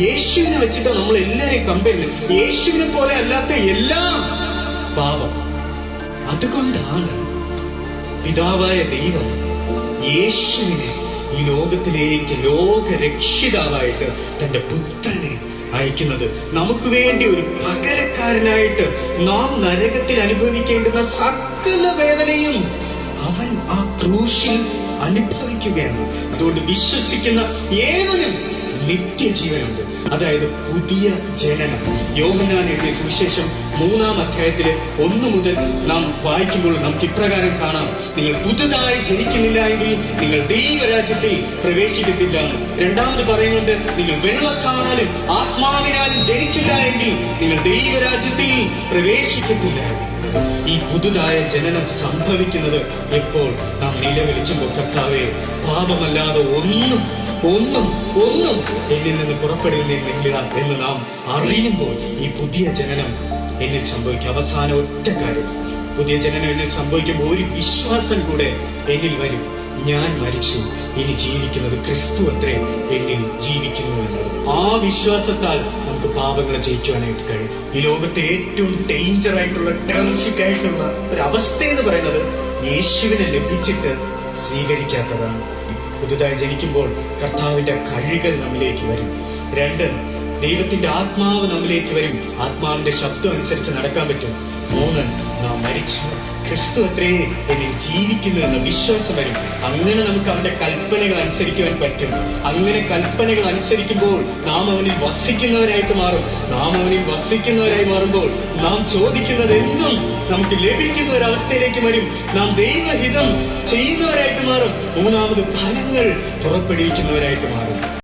യേശുവിനെ വെച്ചിട്ട് നമ്മൾ എല്ലാരെയും കമ്പയർ ചെയ്യുന്നത്. യേശുവിനെ പോലെ അല്ലാത്ത എല്ലാം പാപം. അതുകൊണ്ടാണ് പിതാവായ ദൈവം യേശുവിനെ ഈ ലോകത്തിലേക്ക് ലോകരക്ഷിതാവായിട്ട് തന്റെ പുത്രനെ അയക്കുന്നത്. നമുക്ക് വേണ്ടി ഒരു പകരക്കാരനായിട്ട് നാം നരകത്തിൽ അനുഭവിക്കേണ്ടുന്ന സകല വേദനയും അവൻ ആ ക്രൂശിൽ അനുഭവിക്കുകയാണ്. അതുകൊണ്ട് വിശ്വസിക്കുന്ന ഏവനും നിത്യജീവനുണ്ട്. അതായത് പുതിയ ജനനം. യോഹന്നാൻ എഴുതിയ സുവിശേഷം 3-ാം അധ്യായത്തില് 1 മുതൽ നാം വായിക്കുമ്പോൾ നമുക്ക് ഇപ്രകാരം കാണാം: നിങ്ങൾ പുതുതായി ജനിക്കുന്നില്ല എങ്കിൽ നിങ്ങൾ ദൈവരാജ്യത്തിൽ പ്രവേശിക്കത്തില്ല. രണ്ടാമത് പറയുന്നുണ്ട്, നിങ്ങൾ വെള്ളത്താലും ആത്മാവിനാലും ജനിച്ചില്ല എങ്കിൽ നിങ്ങൾ ദൈവരാജ്യത്തിൽ പ്രവേശിക്കത്തില്ല. ഈ പുതുതായ ജനനം സംഭവിക്കുന്നത് എപ്പോൾ? നാം നിലവിളിക്കുമ്പോൾ, കർത്താവേ, പാപമല്ലാതെ ഒന്നും എന്നിൽ നിന്ന് പുറപ്പെടുന്നില്ല എന്ന് നാം അറിയുമ്പോൾ ഈ പുതിയ ജനനം എന്നിൽ സംഭവിക്കും. അവസാന ഒറ്റ കാര്യം, പുതിയ ജനനം എന്നിൽ സംഭവിക്കുമ്പോൾ ഒരു വിശ്വാസം കൂടെ എന്നിൽ വരും: ഞാൻ മരിച്ചു, ഇനി ജീവിക്കുന്നത് ക്രിസ്തു അത്രേ എന്നിൽ ജീവിക്കുന്നു എന്നത്. ആ വിശ്വാസത്താൽ നമുക്ക് പാപങ്ങളെ ജയിക്കുവാനായിട്ട് കഴിയും. ഈ ലോകത്തെ ഏറ്റവും ഡേഞ്ചർ ആയിട്ടുള്ള, ടെററിഫിക് ആയിട്ടുള്ള ഒരു അവസ്ഥ എന്ന് പറയുന്നത് യേശുവിനെ ലഭിച്ചിട്ട് സ്വീകരിക്കാത്തതാണ്. പുതുതായി ജനിക്കുമ്പോൾ കർത്താവിന്റെ കഴുകൽ നമ്മിലേക്ക് വരും. 2, ദൈവത്തിന്റെ ആത്മാവ് നമ്മിലേക്ക് വരും. ആത്മാവിന്റെ ശബ്ദം അനുസരിച്ച് നടക്കാൻ പറ്റും. 3, നാം മരിച്ചു, ക്രിസ്തു അത്രേ എന്നിൽ ജീവിക്കുന്നു എന്ന വിശ്വാസം വരും. അങ്ങനെ നമുക്ക് അവന്റെ കൽപ്പനകൾ അനുസരിക്കുവാൻ പറ്റും. അങ്ങനെ കൽപ്പനകൾ അനുസരിക്കുമ്പോൾ നാം അവനിൽ വസിക്കുന്നവരായിട്ട് മാറും. നാം അവനിൽ വസിക്കുന്നവരായി മാറുമ്പോൾ നാം ചോദിക്കുന്നത് എന്തും നമുക്ക് ലഭിക്കുന്ന ഒരവസ്ഥയിലേക്ക് വരും. നാം ദൈവഹിതം ചെയ്യുന്നവരായിട്ട് മാറും. 3ാമത് ഫലങ്ങൾ പുറപ്പെടുവിക്കുന്നവരായിട്ട് മാറും.